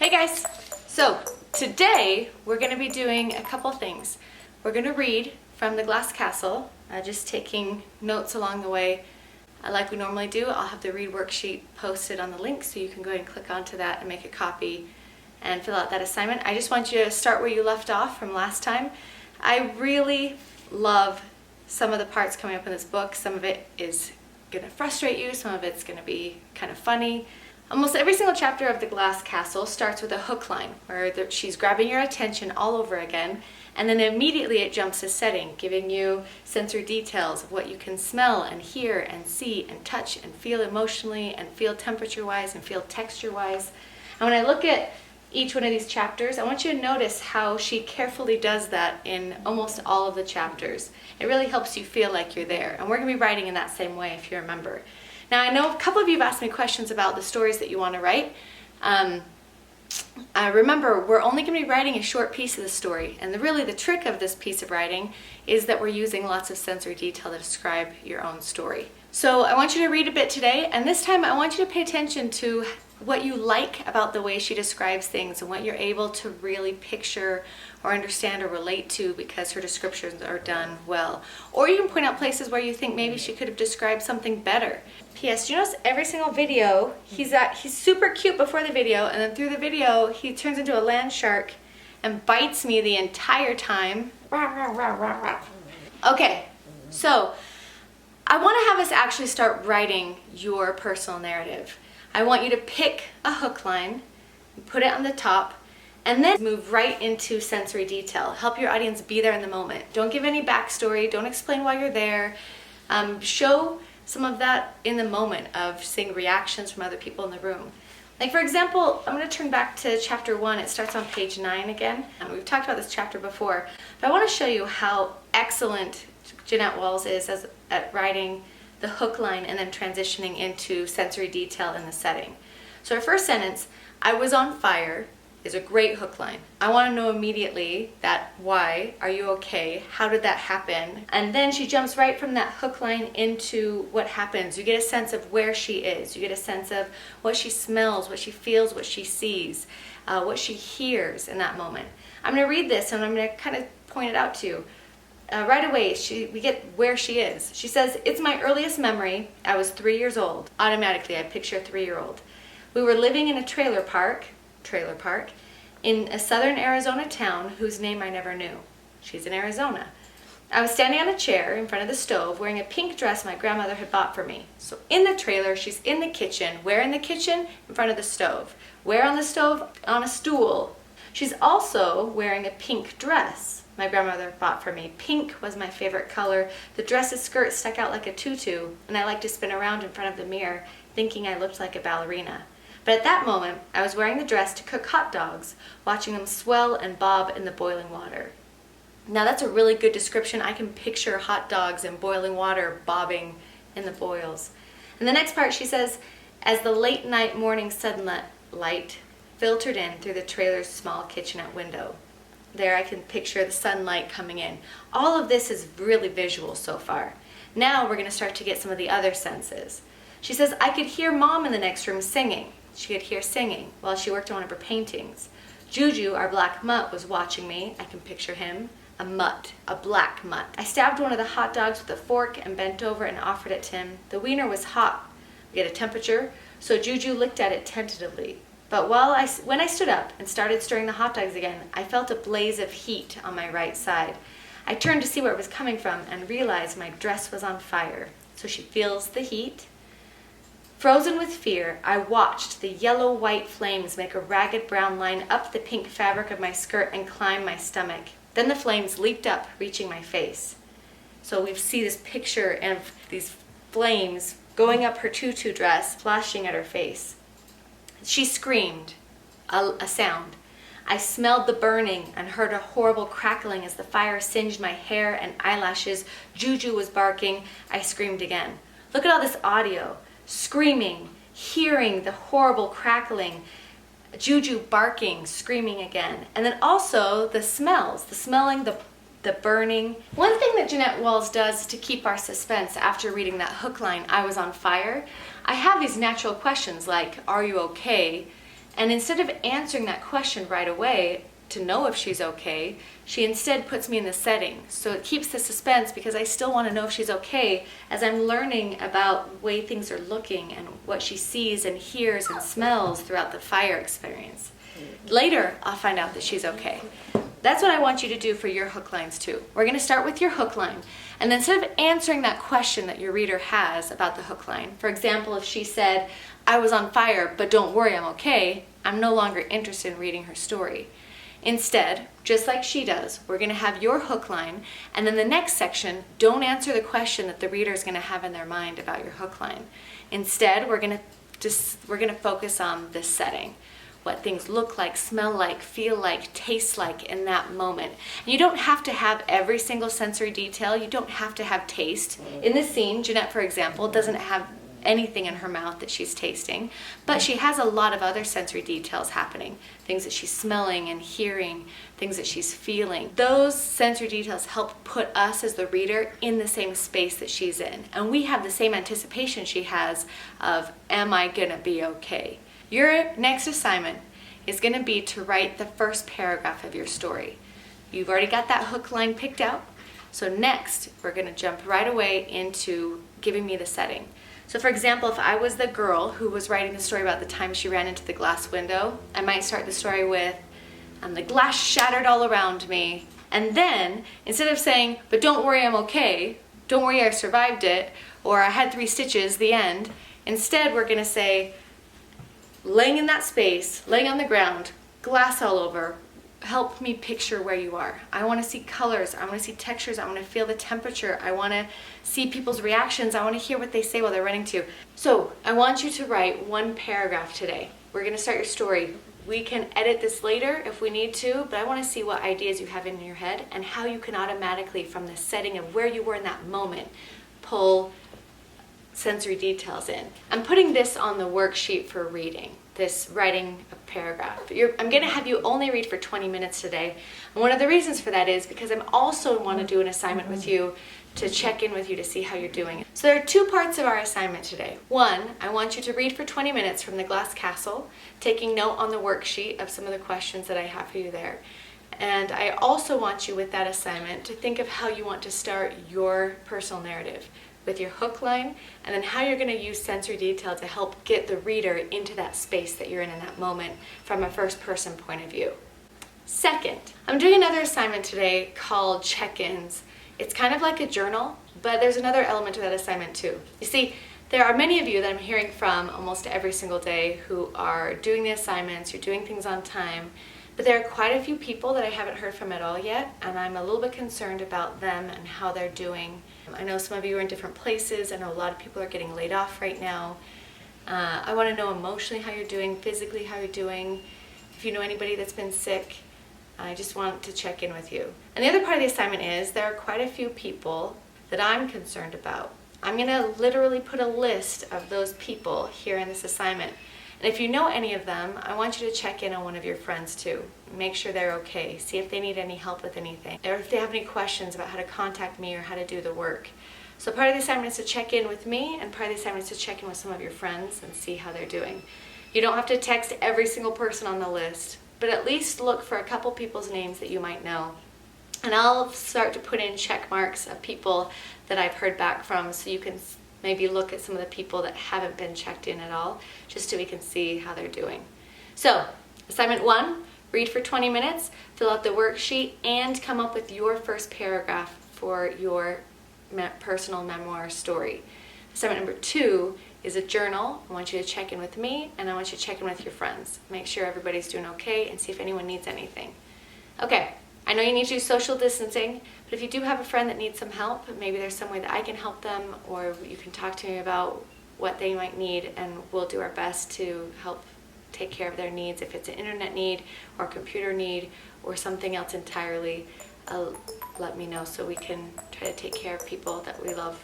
Hey guys! So today we're going to be doing a couple things. We're going to read from The Glass Castle, just taking notes along the way like we normally do. I'll have the read worksheet posted on the link so you can go ahead and click onto that and make a copy and fill out that assignment. I just want you to start where you left off from last time. I really love some of the parts coming up in this book. Some of it is going to frustrate you, some of it's going to be kind of funny. Almost every single chapter of The Glass Castle starts with a hook line where she's grabbing your attention all over again, and then immediately it jumps to setting, giving you sensory details of what you can smell and hear and see and touch and feel emotionally and feel temperature-wise and feel texture-wise. And when I look at each one of these chapters, I want you to notice how she carefully does that in almost all of the chapters. It really helps you feel like you're there, and we're going to be writing in that same way if you remember. Now, I know a couple of you have asked me questions about the stories that you want to write. Remember, we're only going to be writing a short piece of the story, and really the trick of this piece of writing is that we're using lots of sensory detail to describe your own story. So I want you to read a bit today, and this time I want you to pay attention to what you like about the way she describes things and what you're able to really picture or understand or relate to because her descriptions are done well. Or you can point out places where you think maybe she could have described something better. P.S. You notice every single video, he's super cute before the video, and then through the video he turns into a land shark and bites me the entire time. Okay, so I want to have us actually start writing your personal narrative. I want you to pick a hook line, put it on the top, and then move right into sensory detail. Help your audience be there in the moment. Don't give any backstory. Don't explain why you're there. Show some of that in the moment of seeing reactions from other people in the room. Like, for example, I'm going to turn back to chapter 1. It starts on page 9 again. We've talked about this chapter before, but I want to show you how excellent Jeanette Walls is at writing the hook line and then transitioning into sensory detail in the setting. So her first sentence, "I was on fire," is a great hook line. I want to know immediately that why, are you okay, how did that happen? And then she jumps right from that hook line into what happens. You get a sense of where she is. You get a sense of what she smells, what she feels, what she sees, what she hears in that moment. I'm going to read this and I'm going to kind of point it out to you. Right away, we get where she is. She says, "It's my earliest memory. I was 3 years old. Automatically, I picture a 3-year-old. We were living in a trailer park in a southern Arizona town whose name I never knew." She's in Arizona. "I was standing on a chair in front of the stove wearing a pink dress my grandmother had bought for me." So in the trailer, she's in the kitchen. Where in the kitchen? In front of the stove. Where on the stove? On a stool. She's also wearing a pink dress my grandmother bought for me. Pink was my favorite color. The dress's skirt stuck out like a tutu, and I liked to spin around in front of the mirror, thinking I looked like a ballerina. But at that moment, I was wearing the dress to cook hot dogs, watching them swell and bob in the boiling water. Now that's a really good description. I can picture hot dogs and boiling water bobbing in the boils. And the next part, she says, "As the late night morning sunlight filtered in through the trailer's small kitchenette window." There I can picture the sunlight coming in. All of this is really visual so far. Now we're going to start to get some of the other senses. She says, "I could hear Mom in the next room singing." She could hear singing while she worked on one of her paintings. "Juju, our black mutt, was watching me." I can picture him. A mutt, a black mutt. "I stabbed one of the hot dogs with a fork and bent over and offered it to him. The wiener was hot." We get a temperature, so Juju looked at it tentatively. "But when I stood up and started stirring the hot dogs again, I felt a blaze of heat on my right side. I turned to see where it was coming from and realized my dress was on fire." So she feels the heat. "Frozen with fear, I watched the yellow-white flames make a ragged brown line up the pink fabric of my skirt and climb my stomach. Then the flames leaped up, reaching my face." So we see this picture of these flames going up her tutu dress, flashing at her face. She screamed, a sound. "I smelled the burning and heard a horrible crackling as the fire singed my hair and eyelashes. Juju was barking. I screamed again." Look at all this audio. Screaming, hearing the horrible crackling, Juju barking, screaming again. And then also the smells, the smelling, the burning. One thing that Jeanette Walls does to keep our suspense after reading that hook line, "I was on fire," I have these natural questions like, "Are you okay?" And instead of answering that question right away to know if she's okay, she instead puts me in the setting. So it keeps the suspense because I still want to know if she's okay as I'm learning about the way things are looking and what she sees and hears and smells throughout the fire experience. Later, I'll find out that she's okay. That's what I want you to do for your hook lines too. We're going to start with your hook line. And then instead of answering that question that your reader has about the hook line, for example, if she said, "I was on fire, but don't worry, I'm okay," I'm no longer interested in reading her story. Instead, just like she does, we're going to have your hook line, and then the next section, don't answer the question that the reader is going to have in their mind about your hook line. Instead, we're going to focus on this setting. What things look like, smell like, feel like, taste like in that moment. And you don't have to have every single sensory detail. You don't have to have taste. In this scene, Jeanette, for example, doesn't have anything in her mouth that she's tasting, but she has a lot of other sensory details happening. Things that she's smelling and hearing, things that she's feeling. Those sensory details help put us as the reader in the same space that she's in. And we have the same anticipation she has of, am I gonna be okay? Your next assignment is going to be to write the first paragraph of your story. You've already got that hook line picked out. So next, we're going to jump right away into giving me the setting. So for example, if I was the girl who was writing the story about the time she ran into the glass window, I might start the story with, the glass shattered all around me. And then, instead of saying, but don't worry, I'm okay, don't worry, I survived it, or I had 3 stitches, the end, instead we're going to say, laying in that space, laying on the ground, glass all over, help me picture where you are. I want to see colors, I want to see textures, I want to feel the temperature, I want to see people's reactions, I want to hear what they say while they're running to you. So I want you to write 1 paragraph today. We're going to start your story. We can edit this later if we need to, but I want to see what ideas you have in your head and how you can automatically, from the setting of where you were in that moment, pull sensory details in. I'm putting this on the worksheet for reading, this writing a paragraph. I'm going to have you only read for 20 minutes today. And one of the reasons for that is because I also want to do an assignment with you to check in with you to see how you're doing. So there are 2 parts of our assignment today. 1, I want you to read for 20 minutes from the Glass Castle, taking note on the worksheet of some of the questions that I have for you there. And I also want you with that assignment to think of how you want to start your personal narrative with your hook line, and then how you're going to use sensory detail to help get the reader into that space that you're in that moment from a first person point of view. Second, I'm doing another assignment today called Check-ins. It's kind of like a journal, but there's another element to that assignment too. You see, there are many of you that I'm hearing from almost every single day who are doing the assignments, you're doing things on time, but there are quite a few people that I haven't heard from at all yet, and I'm a little bit concerned about them and how they're doing. I know some of you are in different places. I know a lot of people are getting laid off right now. I want to know emotionally how you're doing, physically how you're doing. If you know anybody that's been sick, I just want to check in with you. And the other part of the assignment is there are quite a few people that I'm concerned about. I'm going to literally put a list of those people here in this assignment. And if you know any of them, I want you to check in on one of your friends too. Make sure they're okay. See if they need any help with anything. Or if they have any questions about how to contact me or how to do the work. So part of the assignment is to check in with me, and part of the assignment is to check in with some of your friends and see how they're doing. You don't have to text every single person on the list, but at least look for a couple people's names that you might know. And I'll start to put in check marks of people that I've heard back from, so you can maybe look at some of the people that haven't been checked in at all, just so we can see how they're doing. So, assignment 1, read for 20 minutes, fill out the worksheet, and come up with your first paragraph for your personal memoir story. Assignment number 2 is a journal. I want you to check in with me, and I want you to check in with your friends. Make sure everybody's doing okay, and see if anyone needs anything. Okay, I know you need to do social distancing, but if you do have a friend that needs some help, maybe there's some way that I can help them, or you can talk to me about what they might need, and we'll do our best to help take care of their needs. If it's an internet need or a computer need or something else entirely, let me know so we can try to take care of people that we love.